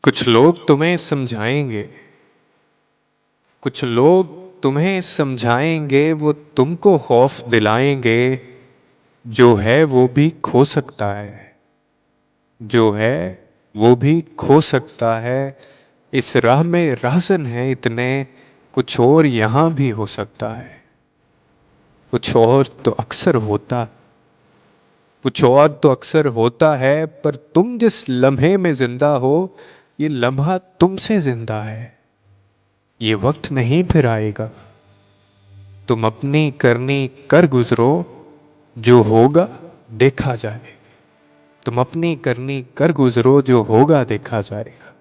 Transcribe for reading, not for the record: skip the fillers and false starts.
कुछ लोग तुम्हें समझाएंगे, कुछ लोग तुम्हें समझाएंगे, वो तुमको खौफ दिलाएंगे। जो है वो भी खो सकता है, जो है वो भी खो सकता है। इस राह में राज़न है इतने, कुछ और यहाँ भी हो सकता है। कुछ और तो अक्सर होता, कुछ और तो अक्सर होता है, पर तुम जिस लम्हे में जिंदा हो, ये लम्हा तुमसे जिंदा है। ये वक्त नहीं फिर आएगा, तुम अपनी करनी कर गुजरो। जो होगा देखा जाए, तुम अपनी करनी कर गुजरो, जो होगा देखा जाएगा।